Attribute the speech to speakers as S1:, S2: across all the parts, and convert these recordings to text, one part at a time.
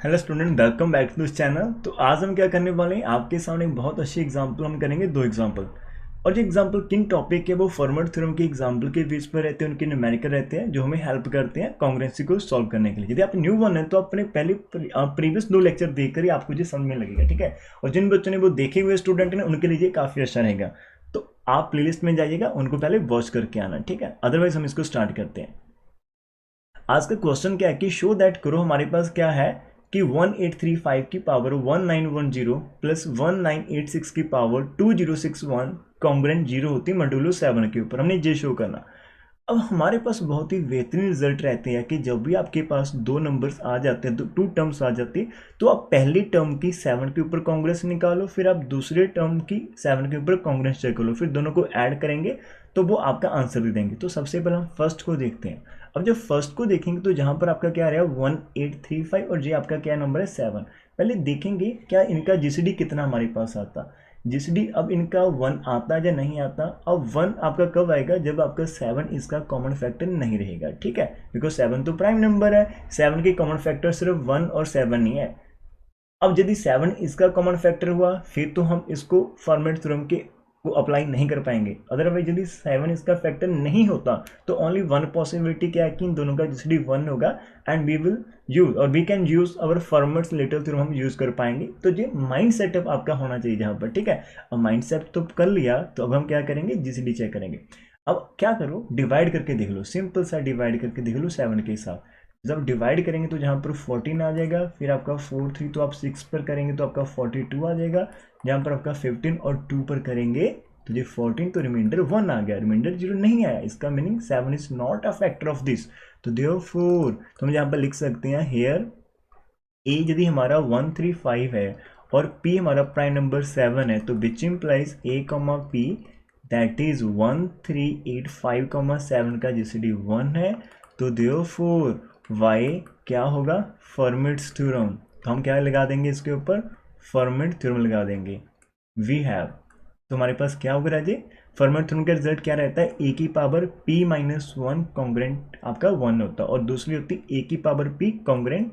S1: Hello student, welcome back to this channel. तो आज हम क्या करने वाले हैं, आपके सामने एक बहुत अच्छी एग्जांपल हम करेंगे, दो एग्जांपल। और जो एग्जांपल किन टॉपिक के, वो फॉर्मट थ्योरम के एग्जांपल के बेस पर रहते हैं, उनके न्यूमेरिकल रहते हैं जो हमें हेल्प करते हैं कांग्रुएंसी को सॉल्व करने के लिए। यदि आप न्यू वन है तो अपने पहले प्रीवियस दो लेक्चर देखकर ही आपको ये समझ में लगेगा, ठीक है। और जिन बच्चों ने वो देखे हुए स्टूडेंट हैं उनके लिए काफ़ी अच्छा रहेगा। तो आप प्लेलिस्ट में जाइएगा, उनको पहले वॉच करके आना, ठीक है। अदरवाइज हम इसको स्टार्ट करते हैं। आज का क्वेश्चन क्या है कि शो दैट करो, हमारे पास क्या है कि 1835 की पावर 1910 प्लस 1986 की पावर 2061 कॉन्ग्रेंट जीरो होती है मॉड्यूलो 7 के ऊपर। हमने ये शो करना। अब हमारे पास बहुत ही बेहतरीन रिजल्ट रहते हैं कि जब भी आपके पास दो नंबर्स आ जाते हैं, तो टू टर्म्स आ जाती है, तो आप पहली टर्म की 7 के ऊपर कांग्रेस निकालो, फिर आप दूसरे टर्म की 7 के ऊपर कांग्रेस चेक करो, फिर दोनों को ऐड करेंगे तो वो आपका आंसर दे देंगे। तो सबसे पहले हम फर्स्ट को देखते हैं। अब जब फर्स्ट को देखेंगे तो जहाँ पर आपका क्या रहा है 1835 और ये आपका क्या नंबर है 7। पहले देखेंगे क्या इनका जीसीडी कितना हमारे पास आता। जीसीडी अब इनका 1 आता या नहीं आता। अब 1 आपका कब आएगा, जब आपका 7 इसका कॉमन फैक्टर नहीं रहेगा, ठीक है। बिकॉज 7 तो प्राइम नंबर है, 7 के कॉमन फैक्टर सिर्फ 1 और 7 ही है। अब यदि 7 इसका कॉमन फैक्टर हुआ फिर तो हम इसको फॉर्मेट थ्योरम के को अप्लाई नहीं कर पाएंगे। अदरवाइज यदि 7 इसका फैक्टर नहीं होता तो ओनली वन पॉसिबिलिटी क्या है कि इन दोनों का जीसीडी 1 होगा एंड वी विल यूज और we can use our Fermat's little theorem हम यूज कर पाएंगे। तो ये माइंड सेटअप आपका होना चाहिए जहाँ पर, ठीक है। अब माइंड सेट तो कर लिया, तो अब हम क्या करेंगे, जीसीडी चेक करेंगे। अब क्या करो, डिवाइड करके देख लो, सिंपल सा डिवाइड करके देख लो 7 के साथ। जब डिवाइड करेंगे तो जहाँ पर 14 आ जाएगा, फिर आपका 4 3 तो आप 6 पर करेंगे तो आपका 42 आ जाएगा। जहाँ पर आपका 15 और 2 पर करेंगे तो ये 14 तो रिमाइंडर 1 आ गया, रिमाइंडर 0 नहीं आया। इसका meaning 7 is not a factor of this. तो देयरफॉर तो हम यहाँ पर लिख सकते हैं हेयर ए यदि हमारा 135 है और पी हमारा प्राइम नंबर 7 है, तो which implies A comma P that is 1385,7 का जीसीडी 1 है। तो देयरफॉर वाई क्या होगा, फॉर्मेट्स थ्योरम। तो हम क्या लगा देंगे इसके ऊपर, फॉर्मेट थ्योरम लगा देंगे। वी हैव, तो हमारे पास क्या होगा राजे, फॉर्मेट थ्योरम का रिजल्ट क्या रहता है, ए की पावर पी माइनस 1 कॉन्ग्रेंट आपका 1 होता है, और दूसरी होती ए की पावर पी कॉन्ग्रेंट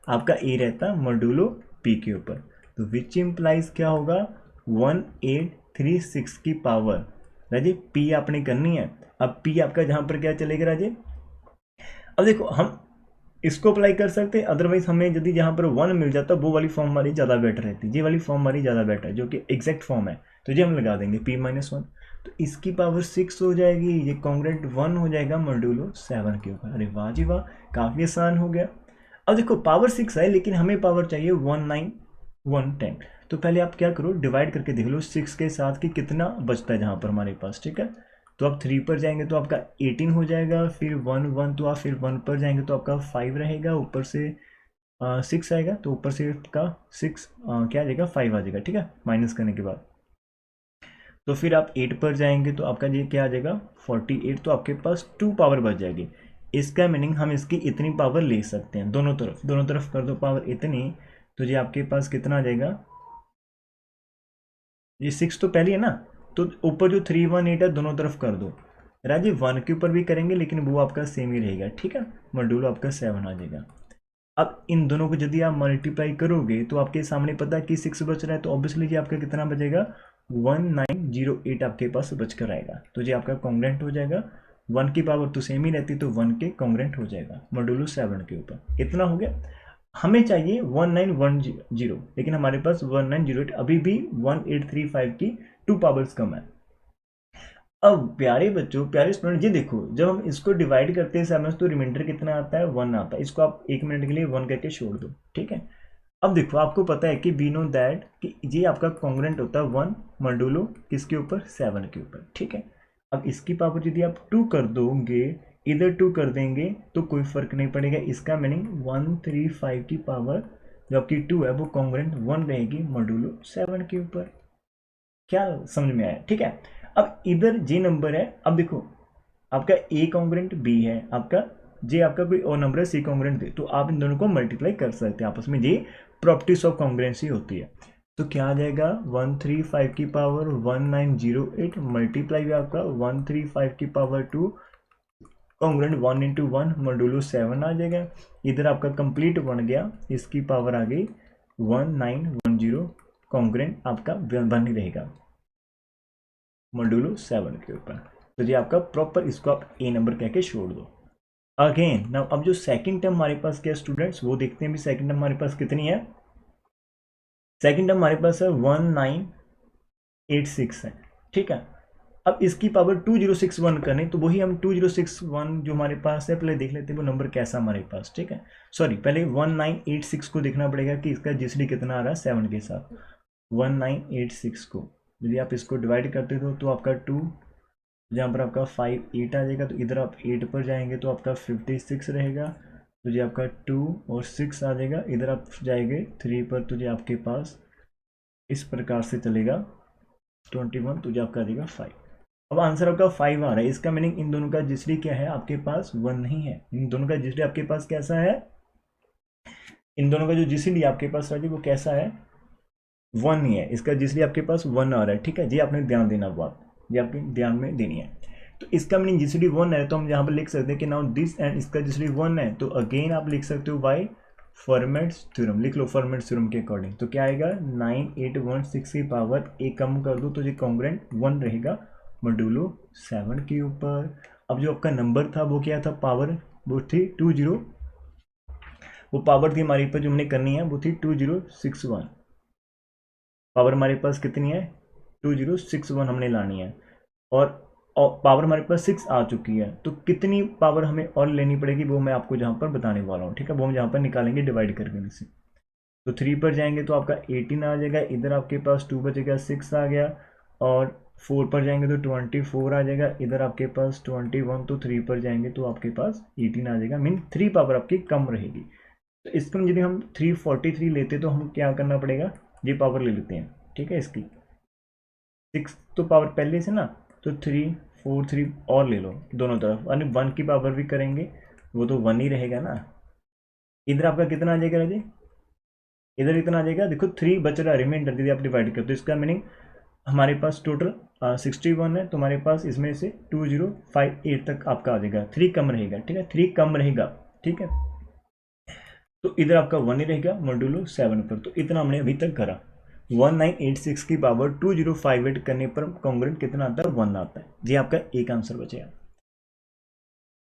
S1: आपका ए रहता मॉड्यूलो पी के ऊपर। तो विच इम्प्लाइज क्या होगा 1836 की पावर। राजे पी आपने करनी है। अब पी आपका जहां पर क्या चलेगा राजे, अब देखो हम इसको अप्लाई कर सकते हैं। अदरवाइज हमें यदि जहाँ पर 1 मिल जाता वो वाली फॉर्म हमारी ज़्यादा बेटर रहती, ये वाली फॉर्म हमारी ज़्यादा बेटर है जो कि एग्जैक्ट फॉर्म है। तो ये हम लगा देंगे p माइनस 1, तो इसकी पावर 6 हो जाएगी, ये कॉन्ग्रेंट 1 हो जाएगा मॉड्यूलो 7 के ऊपर। अरे वाह जी वाह, काफ़ी आसान हो गया। अब देखो पावर 6 है लेकिन हमें पावर चाहिए 19110। तो पहले आप क्या करो, डिवाइड करके देख लो 6 के साथ कि कितना बचता है जहाँ पर हमारे पास, ठीक है। तो आप 3 पर जाएंगे तो आपका 18 हो जाएगा, फिर 1 1 तो आप फिर 1 पर जाएंगे तो आपका 5 रहेगा, ऊपर से 6 आएगा, तो ऊपर से आपका 6 क्या आ जाएगा 5 आ जाएगा, ठीक है, माइनस करने के बाद। तो फिर आप 8 पर जाएंगे तो आपका ये क्या आ जाएगा 48, तो आपके पास 2 पावर बच जाएगी। इसका मीनिंग हम इसकी इतनी पावर ले सकते हैं, दोनों तरफ कर दो पावर इतनी, तो ये आपके पास कितना आ जाएगा, ये 6 तो पहले है ना, तो ऊपर जो 318 है दोनों तरफ कर दो। राजी 1 के ऊपर भी करेंगे लेकिन वो आपका सेम ही रहेगा, ठीक है, मॉड्यूलो आपका 7 आ जाएगा। अब इन दोनों को यदि आप मल्टीप्लाई करोगे तो आपके सामने पता है कि 6 बच रहा है, तो ऑब्वियसली ये आपका कितना बचेगा 1908 आपके पास बच कर आएगा। तो ये आपका कॉन्ग्रेंट हो जाएगा, 1 की पावर तो सेम ही रहती तो 1 के कॉन्ग्रेंट हो जाएगा मॉड्यूलो 7 के ऊपर। इतना हो गया। हमें चाहिए 1910 लेकिन हमारे पास 1908 अभी भी 1835 की 2 पावर्स कम है। अब प्यारे बच्चों, प्यारे स्टूडेंट, ये देखो जब हम इसको डिवाइड करते हैं 7 तो रिमाइंडर कितना आता है 1 आता है। इसको आप 1 मिनट के लिए 1 करके छोड़ दो, ठीक है। अब देखो आपको पता है कि वी नो दैट कि ये आपका कॉन्ग्रेंट होता है 1 मॉड्यूलो किसके ऊपर 7 के ऊपर, ठीक है। अब इसकी पावर यदि आप 2 कर दोगे, इधर 2 कर देंगे तो कोई फर्क नहीं पड़ेगा। इसका मीनिंग 135 की पावर जो आपकी 2 है वो कॉन्ग्रेंट 1 रहेगी मॉड्यूलो 7 के ऊपर। क्या समझ में आया, ठीक है। अब इधर जे नंबर है, अब देखो आपका ए कॉन्ग्रेंट बी है, आपका जे आपका कोई और नंबर है सी कॉन्ग्रेंट दे, तो आप इन दोनों को मल्टीप्लाई कर सकते हैं आपस में, ये प्रॉपर्टीज ऑफ कॉन्ग्रेंसी होती है। तो क्या आ जाएगा 135 की पावर 1908 मल्टीप्लाई आपका 135 की पावर 2 कॉन्ग्रेंट 1 इंटू 1 मॉड्यूलो 7 आ जाएगा। इधर आपका कंप्लीट बन गया, इसकी पावर आ गई 1910, कॉन्ग्रेंट आपका 1 ही रहेगा मॉड्यूलो 7 के ऊपर। तो ये आपका प्रॉपर, इसको आप ए नंबर कह के छोड़ दो। अगेन नाउ अब जो सेकंड टर्म हमारे पास क्या स्टूडेंट्स, वो देखते हैं भी सेकंड टर्म हमारे पास कितनी है। सेकंड टर्म हमारे पास है 1986 है, ठीक है। अब इसकी पावर 2061 करनी, तो वही हम 2061 जो हमारे पास है पहले देख लेते हैं वो नंबर कैसा हमारे पास, ठीक है। सॉरी, पहले 1986 को देखना पड़ेगा कि इसका जीसीडी कितना आ रहा है 7 के साथ। 1986 को यदि आप इसको डिवाइड करते हो तो आपका 2, जहाँ पर आपका 5 8 आ जाएगा, तो इधर आप 8 पर जाएंगे तो आपका 56 रहेगा, तो ये आपका 2 और 6 आ जाएगा। इधर आप जाएंगे 3 पर, तो ये आपके पास इस प्रकार से चलेगा 21, तो ये आपका आ जाएगा 5। अब आंसर आपका 5 आ रहा है, इसका मीनिंग इन दोनों का जीसीडी क्या है आपके पास 1 नहीं है। इन दोनों का जीसीडी आपके पास कैसा है, इन दोनों का जो जीसीडी आपके पास है वो कैसा है 1 ही है, इसका जीसीडी आपके पास 1 आ रहा है, ठीक है जी। आपने ध्यान देना बात, ये आपके ध्यान में देनी है। तो इसका मीनिंग जीसीडी 1 है, तो हम यहाँ पर लिख सकते हैं कि नाउ दिस एंड इसका जीसीडी 1 है, तो अगेन आप लिख सकते हो बाय फॉर्मेट्स थ्योरम, लिख लो फॉर्मेट्स थ्योरम के अकॉर्डिंग। तो क्या आएगा 9816 की पावर एक कम कर दो तो ये कॉन्ग्रेंट 1 रहेगा मॉड्यूलो 7 के ऊपर। अब जो आपका नंबर था वो क्या था, पावर वो थी 20, वो पावर थी हमारे पास जो हमने करनी है वो थी 2061। पावर हमारे पास कितनी है 2061 हमने लानी है, और पावर हमारे पास 6 आ चुकी है, तो कितनी पावर हमें और लेनी पड़ेगी वो मैं आपको जहाँ पर बताने वाला हूँ, ठीक है। वो हम जहाँ पर निकालेंगे डिवाइड करके इसे। तो 3 पर जाएंगे तो आपका 18 आ जाएगा, इधर आपके पास 2 बचेगा 6 आ गया, और 4 पर जाएंगे तो 24 आ जाएगा, इधर आपके पास 21, तो 3 पर जाएंगे तो आपके पास 18 आ जाएगा, मीन 3 पावर आपकी कम रहेगी। तो इसको यदि हम 343 लेते तो हम क्या करना पड़ेगा, ये पावर ले लेते हैं, ठीक है। इसकी 6 तो पावर पहले से ना, तो 3 4 3 और ले लो दोनों तरफ, यानी 1 की पावर भी करेंगे वो तो 1 ही रहेगा ना। इधर आपका कितना आ जाएगा राजे, इधर इतना आ जाएगा, देखो 3 बच रहा रिमाइंडर, यदि आप डिवाइड करते तो इसका मीनिंग हमारे पास टोटल 61 है, तो हमारे पास इसमें से 2058 तक आपका आ जाएगा, 3 कम रहेगा, ठीक है, 3 कम रहेगा, ठीक है। तो इधर आपका 1 ही रहेगा मॉड्यूलो 7 पर। तो इतना हमने अभी तक करा, 1986 की पावर 2058 करने पर कॉन्ग्रेंट कितना आता है 1 आता है, ये आपका एक आंसर बचेगा।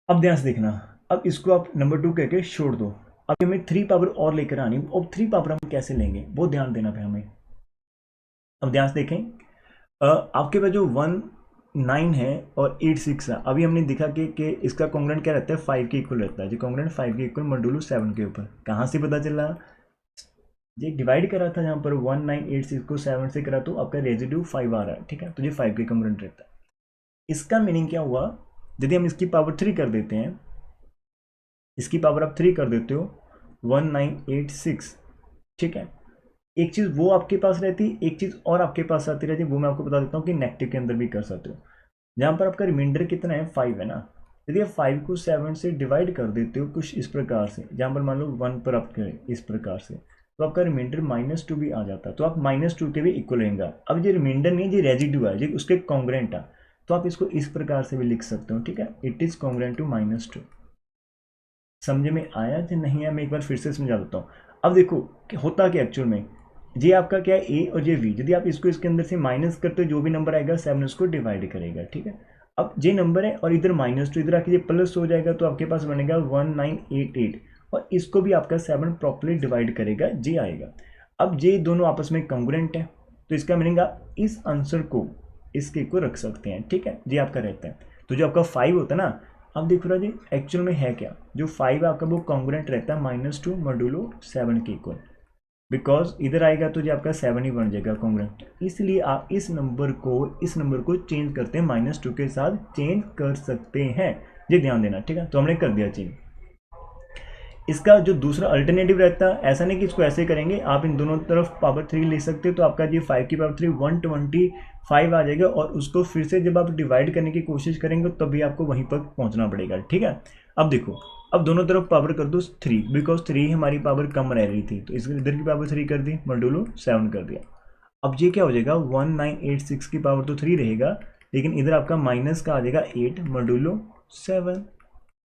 S1: अब ध्यान से देखना, अब इसको आप नंबर 2 कह के छोड़ दो। अब हमें 3 पावर और लेकर आनी, अब 3 पावर हम कैसे लेंगे वो ध्यान देना पे हमें। अब ध्यान से देखें, आपके पास जो 19 है और 86 है, अभी हमने देखा कि इसका कॉन्ग्रेंट क्या रहता है 5 के इक्वल रहता है, जो कॉन्ग्रेंट 5 के इक्वल मॉड्यूलो 7 के ऊपर। कहाँ से पता चला, ये डिवाइड करा था, जहाँ पर 1986 को 7 से करा तो आपका रेजिड्यू 5 आ रहा है, ठीक है, तो ये 5 के कॉन्ग्रेंट रहता है। इसका मीनिंग क्या हुआ, यदि हम इसकी पावर 3 कर देते हैं, इसकी पावर आप 3 कर देते हो 1986, ठीक है। एक चीज़ वो आपके पास रहती, एक चीज़ और आपके पास आती रहती, वो मैं आपको बता देता हूँ कि नेगेटिव के अंदर भी कर सकते हो। जहाँ पर आपका रिमाइंडर कितना है 5 है ना, यदि आप 5 को 7 से डिवाइड कर देते हो कुछ इस प्रकार से, जहाँ पर मान लो 1 पर आप करें इस प्रकार से, तो आपका रिमाइंडर -2 भी आ जाता है, तो आप -2 के भी इक्वल रहेगा। अब ये रिमाइंडर नहीं, ये रेजिड्यू है, ये उसके कॉन्ग्रेंट है, तो आप इसको इस प्रकार से भी लिख सकते हो, ठीक है, इट इज़ कॉन्ग्रेंट टू -2। समझ में आया या नहीं है, मैं एक बार फिर से समझा देता हूँ। अब देखो कि होता क्या एक्चुअल में, ये आपका क्या है ए और ये वी, यदि आप इसको इसके अंदर से माइनस करते हो जो भी नंबर आएगा 7 उसको डिवाइड करेगा, ठीक है। अब ये नंबर है और इधर -2, इधर आके ये प्लस हो जाएगा, तो आपके पास बनेगा 1988, और इसको भी आपका 7 प्रॉपर्ली डिवाइड करेगा, ये आएगा। अब ये दोनों आपस में कॉन्ग्रुएंट है, तो इसका मीनिंग आप इस आंसर को इसके को रख सकते हैं, ठीक है, ये आपका रहता है। तो जो आपका 5 होता है ना, अब देखो जी एक्चुअल में है क्या, जो 5 आपका वो कॉन्ग्रुएंट रहता है -2 मॉड्यूलो 7 के इक्वल, बिकॉज इधर आएगा तो जो आपका 7 ही बन जाएगा कॉन्ग्रुएंट, इसलिए आप इस नंबर को चेंज करते हैं -2 के साथ चेंज कर सकते हैं, ये ध्यान देना, ठीक है। तो हमने कर दिया चेंज। इसका जो दूसरा अल्टरनेटिव रहता है, ऐसा नहीं कि इसको ऐसे करेंगे, आप इन दोनों तरफ पावर 3 ले सकते हो, तो आपका ये 5 की पावर 3 125 आ जाएगा, और उसको फिर से जब आप डिवाइड करने की कोशिश करेंगे तभी आपको वहीं पर पहुंचना पड़ेगा, ठीक है। अब देखो, अब दोनों तरफ पावर कर दो 3, बिकॉज 3 हमारी पावर कम रह रही थी, तो इसके इधर की पावर 3 कर दी, मॉड्यूलो 7 कर दिया। अब ये क्या हो जाएगा 1986 की पावर तो 3 रहेगा, लेकिन इधर आपका माइनस का आ जाएगा 8 मॉड्यूलो 7,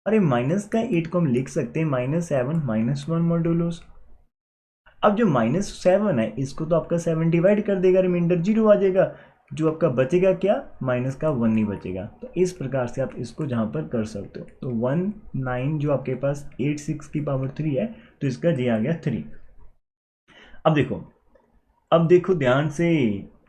S1: अरे माइनस का 8 को हम लिख सकते हैं -7 -1 मॉड्यूलस। अब जो -7 है इसको तो आपका 7 डिवाइड कर देगा, रिमाइंडर 0 आ जाएगा, जो आपका बचेगा क्या, माइनस का 1 नहीं बचेगा। तो इस प्रकार से आप इसको जहाँ पर कर सकते हो। तो 19 जो आपके पास 86 की पावर 3 है, तो इसका जी आ गया 3। अब देखो ध्यान से,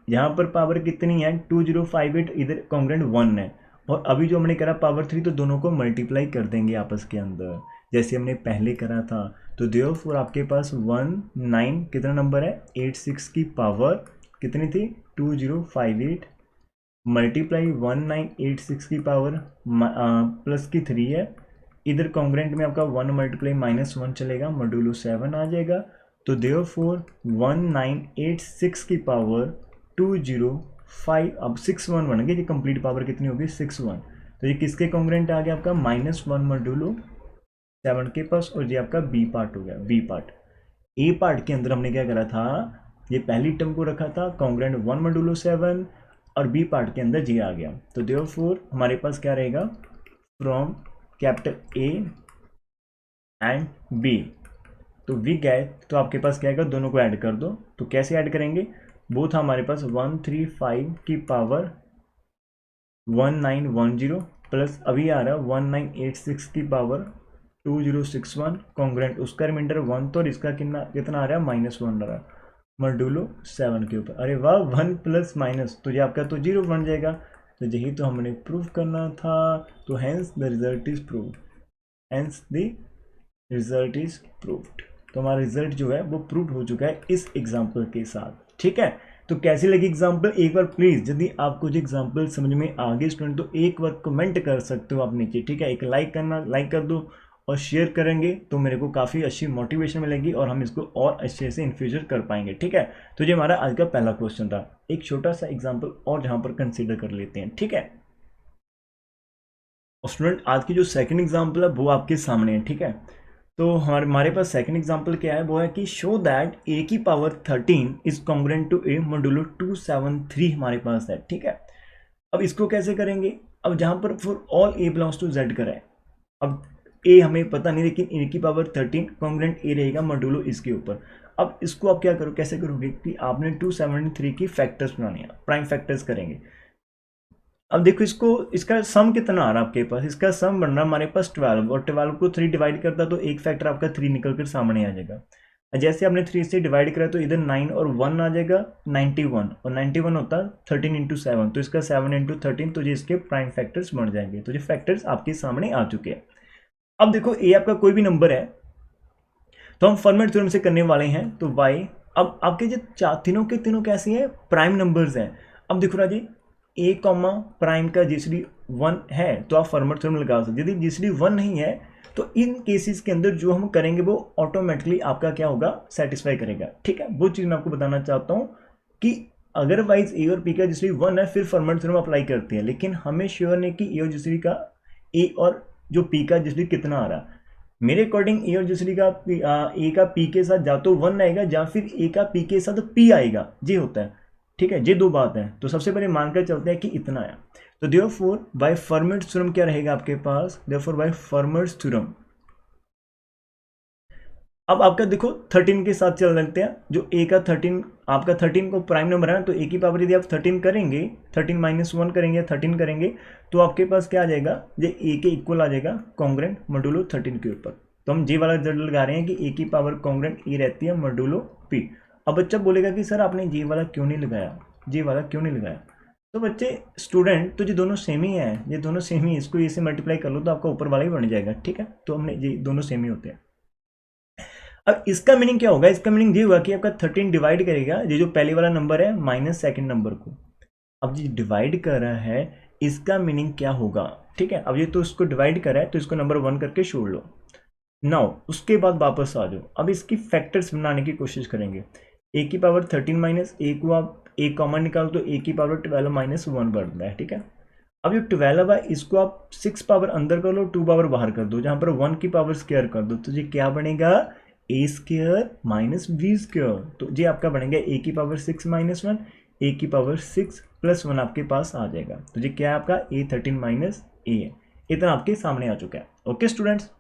S1: यहाँ पर पावर कितनी है 2058, इधर कॉन्ग्रेंट 1 है, और अभी जो हमने करा पावर 3, तो दोनों को मल्टीप्लाई कर देंगे आपस के अंदर जैसे हमने पहले करा था। तो देयरफॉर आपके पास 19 कितना नंबर है, 86 की पावर कितनी थी 2058 मल्टीप्लाई 1986 की पावर प्लस की 3 है, इधर कॉन्ग्रेंट में आपका 1 मल्टीप्लाई -1 चलेगा, मॉड्यूलो 7 आ जाएगा। तो देयरफॉर 1986 की पावर 205, अब 61 बन गई, ये कंप्लीट पावर कितनी होगी 61। तो ये किसके कॉन्ग्रेंट आ गया आपका -1 मॉड्यूलो 7 के पास, और ये आपका बी पार्ट हो गया। बी पार्ट, ए पार्ट के अंदर हमने क्या करा था, ये पहली टर्म को रखा था कॉन्ग्रेंट 1 मॉड्यूलो 7, और बी पार्ट के अंदर जी आ गया। तो देयरफॉर हमारे पास क्या रहेगा, from capital A and B, तो वी गए तो आपके पास क्या आएगा, दोनों को ऐड कर दो। तो कैसे ऐड करेंगे, वो था हमारे पास 135 की पावर 1910 प्लस अभी आ रहा है 1986 की पावर 2061 कॉन्ग्रेंट, उसका रिमाइंडर 1 तो, और इसका कितना आ रहा है -1 आ रहा है मॉड्यूलो 7 के ऊपर। अरे वाह, 1 प्लस माइनस, तो ये आपका तो 0 बन जाएगा। तो यही तो हमने प्रूव करना था। तो hence the result is prove, hence the result is proved. तो हमारा रिजल्ट जो है वो प्रूव हो चुका है इस एग्जाम्पल के साथ। ठीक है, तो कैसी लगी एग्जाम्पल, एक बार प्लीज यदि आपको जो एग्जाम्पल समझ में आ गई स्टूडेंट, तो एक बार कमेंट कर सकते हो आप नीचे। ठीक है, एक लाइक करना, लाइक कर दो, और शेयर करेंगे तो मेरे को काफ़ी अच्छी मोटिवेशन मिलेगी, और हम इसको और अच्छे से इन फ्यूचर कर पाएंगे। ठीक है, तो ये हमारा आज का पहला क्वेश्चन था। एक छोटा सा एग्जाम्पल और जहाँ पर कंसिडर कर लेते हैं। ठीक है, स्टूडेंट आज की जो सेकंड एग्जाम्पल है वो आपके सामने है। ठीक है, तो हमारे पास सेकंड एग्जांपल क्या है, वो है कि शो दैट ए की power 13 is congruent to a modulo 273 हमारे पास है। ठीक है, अब इसको कैसे करेंगे, अब जहां पर for all a belongs to z करें, अब ए हमें पता नहीं, लेकिन ए की पावर 13 कॉन्ग्रुएंट ए रहेगा मॉड्यूलो इसके ऊपर। अब इसको आप क्या करो, कैसे करोगे कि आपने 273 की फैक्टर्स बनाने हैं, प्राइम फैक्टर्स करेंगे। अब देखो इसको, इसका सम कितना आ रहा है आपके पास, इसका सम बन रहा है हमारे पास 12, और 12 को 3 डिवाइड करता तो एक फैक्टर आपका 3 निकल कर सामने आ जाएगा। जैसे आपने 3 से डिवाइड करा तो इधर 9 और 1 आ जाएगा 91, और 91 होता है 13 इंटू 7, तो इसका 7 इंटू 13, तो ये इसके प्राइम फैक्टर्स बन जाएंगे। तो ये फैक्टर्स आपके सामने आ चुके हैं। अब देखो ए आपका कोई भी नंबर है, तो हम फॉर्मेट थ्योरम से करने वाले हैं। तो वाई, अब आपके जो तीनों के तीनों कैसे हैं, प्राइम नंबर्स हैं। अब देखो राजी, ए कॉमा प्राइम का जीसीडी 1 है तो आप फॉर्मेट थ्योरम लगा सकते। यदि जीसीडी 1 नहीं है तो इन केसेस के अंदर जो हम करेंगे वो ऑटोमेटिकली आपका क्या होगा, सेटिस्फाई करेगा। ठीक है, वो चीज़ मैं आपको बताना चाहता हूँ कि अदरवाइज ए और पी का जीसीडी 1 है फिर फॉर्मेट थ्योरम अप्लाई करते हैं, लेकिन हमें श्योर नहीं कि ए और जीसीडी का, ए और जो पी का जीसीडी कितना आ रहा। मेरे अकॉर्डिंग ए और जीसीडी का ए का पी के साथ या तो 1 आएगा या फिर ए का पी के साथ पी आएगा, ये होता है। ठीक है, ये दो बात है। तो सबसे पहले मानकर चलते हैं कि इतना है। तो देयरफॉर बाय फॉर्मेट्स थ्योरम क्या रहेगा आपके पास, देयरफॉर बाय फॉर्मेट्स थ्योरम अब आपका देखो 13 के साथ चल सकते हैं, जो ए का 13, आपका 13 को प्राइम नंबर है ना, तो ए की पावर यदि आप 13 करेंगे, 13 माइनस 1 करेंगे, 13 करेंगे, तो आपके पास क्या आ जाएगा, ये ए के इक्वल आ जाएगा कॉन्ग्रुएंट मॉड्यूलो 13 के ऊपर। तो हम जे वाला रिजल्ट लगा रहे हैं कि ए की पावर कॉन्ग्रुएंट ए रहती है मॉड्यूलो पी। अब बच्चा बोलेगा कि सर आपने जे वाला क्यों नहीं लगाया, जे वाला क्यों नहीं लगाया। तो बच्चे स्टूडेंट, तो ये दोनों सेम ही है, ये दोनों सेम ही, इसको ए से मल्टीप्लाई कर लो तो आपका ऊपर वाला ही बन जाएगा। ठीक है, तो हमने ये दोनों सेम ही होते हैं। अब इसका मीनिंग क्या होगा, इसका मीनिंग ये होगा कि आपका 13 डिवाइड करेगा ये जो पहले वाला नंबर है माइनस सेकंड नंबर को। अब ये डिवाइड कर रहा है, इसका मीनिंग क्या होगा। ठीक है, अब ये तो इसको डिवाइड कर रहा है तो इसको नंबर 1 करके छोड़ लो। नाउ उसके बाद वापस आ जाओ, अब इसकी फैक्टर्स बनाने की कोशिश करेंगे। ए की पावर 13 माइनस ए को आप ए कॉमन निकालो तो ए की पावर 12 माइनस 1 बढ़ता है। ठीक है, अब जो 12 है इसको आप 6 पावर अंदर कर लो, 2 पावर बाहर कर दो, जहां पर 1 की पावर स्क्वायर कर दो, तो ये क्या बनेगा, ए स्क्वायर माइनस बी स्क्वायर। तो ये आपका बनेगा ए की पावर 6 माइनस 1, ए की पावर 6 प्लस 1 आपके पास आ जाएगा। तो ये क्या है आपका ए 13 माइनस ए है। इतना आपके सामने आ चुका है। ओके स्टूडेंट्स,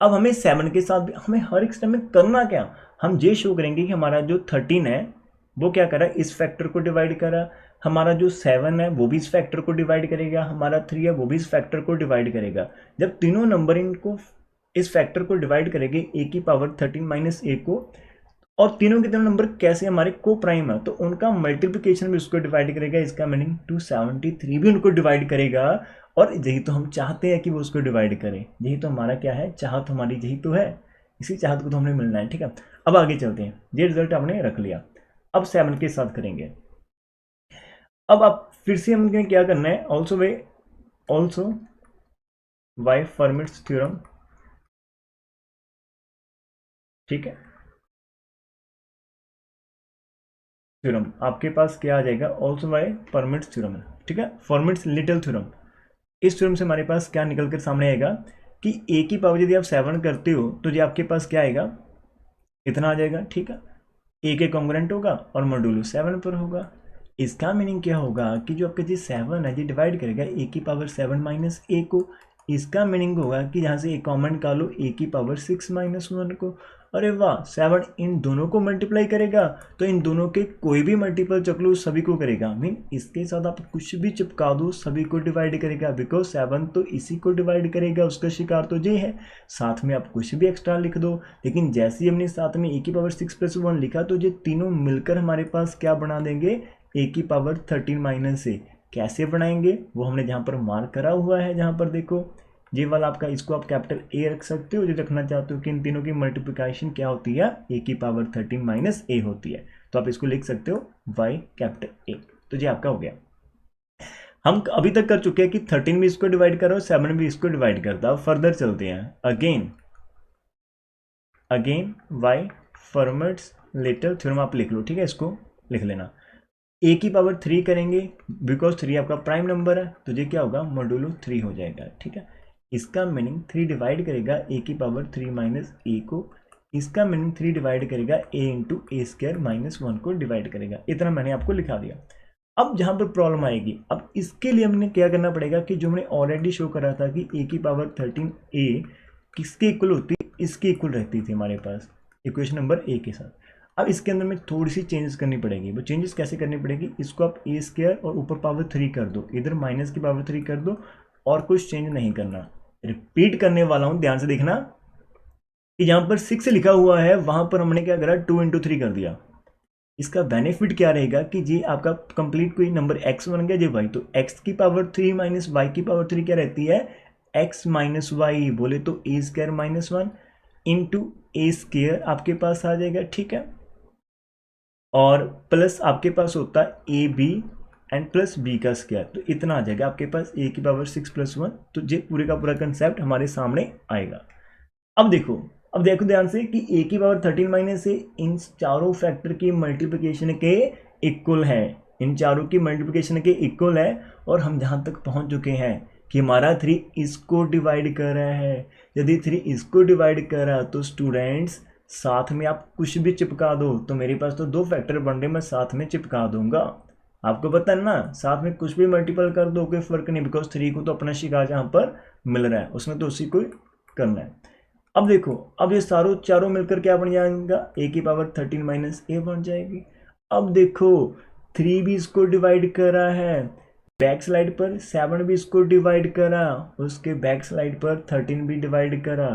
S1: अब हमें 7 के साथ हमें हर एक स्टेप में करना क्या, हम ये शो करेंगे कि हमारा जो 13 है वो क्या करा, इस फैक्टर को डिवाइड करा, हमारा जो 7 है वो भी इस फैक्टर को डिवाइड करेगा, हमारा 3 है वो भी इस फैक्टर को डिवाइड करेगा। जब तीनों नंबर इनको इस फैक्टर को डिवाइड करेंगे ए की पावर 13 माइनस ए को, और तीनों के तीनों नंबर कैसे हमारे को प्राइम है तो उनका मल्टीप्लिकेशन भी उसको डिवाइड करेगा, इसका मीनिंग 273 भी उनको डिवाइड करेगा। और यही तो हम चाहते हैं कि वो उसको डिवाइड करें, यही तो हमारा क्या है, चाहत हमारी यही तो है, इसी चाहत को तो हमने मिलना है। ठीक है, अब आगे चलते हैं, ये रिजल्ट आपने रख लिया, अब 7 के साथ करेंगे। अब आप फिर से हमने क्या करना है, ऑल्सो बाय फर्मिट्स थ्योरम। ठीक है, थ्योरम आपके पास क्या आ जाएगा, ऑल्सो बाय फर्मिट्स थ्योरम। ठीक है, फर्मिट्स लिटिल थ्योरम। इस थ्योरम से हमारे पास क्या निकल कर सामने आएगा कि ए की पावर यदि आप 7 करते हो तो ये आपके पास क्या आएगा, इतना आ जाएगा। ठीक है, ए के कॉन्ग्रेंट होगा और मॉड्यूलो 7 पर होगा। इसका मीनिंग क्या होगा कि जो आपका जी 7 है ये डिवाइड करेगा ए की पावर 7 माइनस ए को। इसका मीनिंग होगा कि यहाँ से एक कॉमन निकालो ए की पावर 6 माइनस 1 को। अरे वाह, 7 इन दोनों को मल्टीप्लाई करेगा तो इन दोनों के कोई भी मल्टीपल चक लो सभी को करेगा, मीन इसके साथ आप कुछ भी चिपका दो सभी को डिवाइड करेगा, बिकॉज 7 तो इसी को डिवाइड करेगा, उसका शिकार तो ये है। साथ में आप कुछ भी एक्स्ट्रा लिख दो, लेकिन जैसे ही हमने साथ में ए की पावर 6 प्लस 1 लिखा तो ये तीनों मिलकर हमारे पास क्या बना देंगे, ए की पावर 13 माइनस ए। कैसे बनाएंगे वो हमने जहाँ पर मार्क करा हुआ है, जहाँ पर देखो ये वाला आपका, इसको आप कैपिटल ए रख सकते हो, जो रखना चाहते हो कि इन तीनों की मल्टीप्लिकेशन क्या होती है, ए की पावर 13 माइनस ए होती है, तो आप इसको लिख सकते हो वाई कैपिटल ए। तो ये आपका हो गया। हम अभी तक कर चुके हैं कि 13 भी इसको डिवाइड करो, 7 भी इसको डिवाइड करता। अब फर्दर चलते हैं, अगेन वाई फर्मिट्स लिटिल थ्योरम आप लिख लो। ठीक है, इसको लिख लेना। ए की पावर 3 करेंगे, बिकॉज 3 आपका प्राइम नंबर है तो ये क्या होगा, मॉड्यूलो 3 हो जाएगा। ठीक है, इसका मीनिंग 3 डिवाइड करेगा ए की पावर 3 माइनस ए को, इसका मीनिंग 3 डिवाइड करेगा ए इंटू ए स्क्वायर माइनस 1 को डिवाइड करेगा। इतना मैंने आपको लिखा दिया। अब जहाँ पर प्रॉब्लम आएगी, अब इसके लिए हमने क्या करना पड़ेगा कि जो हमने ऑलरेडी शो करा था कि ए की पावर 13 ए किसके इक्वल होती, इसके इक्वल रहती थी हमारे पास इक्वेशन नंबर ए के साथ। अब इसके अंदर में थोड़ी सी चेंजेस करनी पड़ेगी। वो चेंजेस कैसे करनी पड़ेगी, इसको आप ए स्क्वायर और ऊपर पावर 3 कर दो, इधर माइनस की पावर 3 कर दो, और कुछ चेंज नहीं करना। रिपीट करने वाला हूं, ध्यान से देखना कि जहां पर 6 लिखा हुआ है वहां पर हमने क्या करा, 2 इंटू 3 कर दिया। इसका बेनिफिट क्या रहेगा कि जी आपका कंप्लीट कोई नंबर x बन गया, जी y, तो x की पावर 3 माइनस वाई की पावर 3 क्या रहती है, x माइनस वाई, बोले तो ए स्क्वायर माइनस 1 इंटू ए स्क्वायर आपके पास आ जाएगा। ठीक है, और प्लस आपके पास होता है a b and plus b का स्क्वायर, तो इतना आ जाएगा आपके पास ए की पावर 6 प्लस 1। तो ये पूरे का पूरा कंसेप्ट हमारे सामने आएगा। अब देखो ध्यान से कि ए की पावर 13 माइनस ए इन चारों फैक्टर की मल्टीप्लिकेशन के इक्वल है, इन चारों की मल्टीप्लिकेशन के इक्वल है। और हम जहां तक पहुंच चुके हैं कि हमारा 3 इसको डिवाइड कर रहा है। यदि 3 इसको डिवाइड कर रहा तो स्टूडेंट्स साथ में आप कुछ भी चिपका दो, तो मेरे पास तो 2 फैक्टर बन रहे, मैं साथ में चिपका दूंगा। आपको पता है ना, साथ में कुछ भी मल्टीपल कर दो कोई फर्क नहीं, बिकॉज 3 को तो अपना शिकार जहां पर मिल रहा है उसमें तो उसी को करना है। अब देखो, अब ये चारों मिलकर क्या बन जाएगा, ए की पावर 13 माइनस ए बन जाएगी। अब देखो 3 भी इसको डिवाइड कर रहा है, बैक स्लाइड पर 7 भी इसको डिवाइड करा, उसके बैक स्लाइड पर 13 भी डिवाइड करा।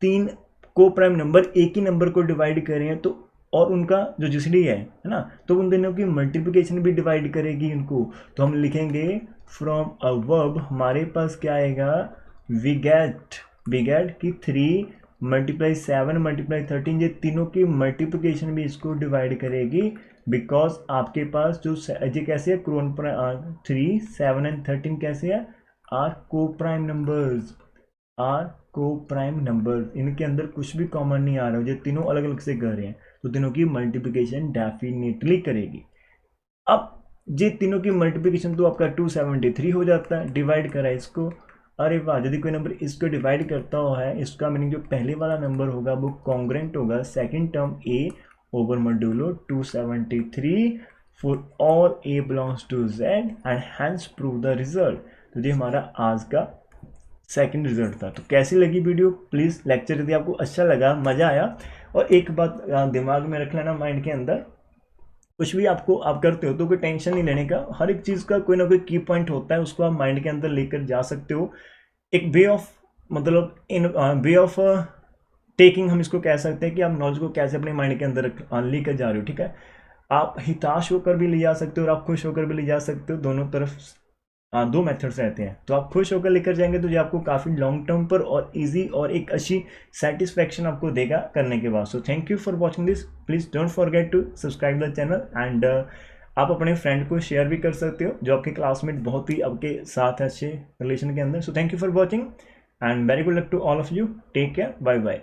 S1: 3 को प्राइम नंबर एक ही नंबर को डिवाइड कर रहे हैं, तो और उनका जो जीसीडी है ना, तो उन दोनों की मल्टीप्लिकेशन भी डिवाइड करेगी इनको। तो हम लिखेंगे फ्रॉम अ वर्ब हमारे पास क्या आएगा, वी गेट कि 3 मल्टीप्लाई 7 मल्टीप्लाई 13, ये तीनों की मल्टीप्लिकेशन भी इसको डिवाइड करेगी, बिकॉज आपके पास जो ये कैसे है, 3 7 एंड 13 कैसे है, आर को प्राइम नंबर्स, इनके अंदर कुछ भी कॉमन नहीं आ रहा है, ये तीनों अलग अलग से कर रहे हैं, तो तीनों की मल्टीप्लिकेशन डेफिनेटली करेगी। अब ये तीनों की मल्टीप्लिकेशन तो आपका 273 हो जाता है, डिवाइड करा इसको। अरे वाह, यदि कोई नंबर इसको डिवाइड करता है, इसका मीनिंग जो पहले वाला नंबर होगा वो कॉन्ग्रेंट होगा second term a over modulo 273 for all a belongs to z and hence prove the result. तो ये हमारा आज का सेकंड रिजल्ट था। तो कैसी लगी वीडियो, प्लीज़ लेक्चर यदि आपको अच्छा लगा, मज़ा आया, और एक बात दिमाग में रख लेना, माइंड के अंदर, कुछ भी आपको आप करते हो तो कोई टेंशन नहीं लेने का, हर एक चीज़ का कोई ना कोई की पॉइंट होता है, उसको आप माइंड के अंदर लेकर जा सकते हो। एक वे ऑफ, मतलब इन वे ऑफ टेकिंग हम इसको कह सकते हैं कि आप नॉलेज को कैसे अपने माइंड के अंदर लेकर जा रहे हो, ठीक है। आप हिताश होकर भी ले जा सकते हो और आप खुश होकर भी ले जा सकते हो, दोनों तरफ दो मेथड्स रहते हैं। तो आप खुश होकर लेकर जाएंगे तो ये आपको काफ़ी लॉन्ग टर्म पर और इजी और एक अच्छी सेटिस्फैक्शन आपको देगा करने के बाद। So thank you for watching this, please don't forget to subscribe the channel, and आप अपने फ्रेंड को शेयर भी कर सकते हो जो आपके क्लासमेट बहुत ही आपके साथ है अच्छे रिलेशन के अंदर। So thank you for watching and very good luck to all of you, take care, bye bye.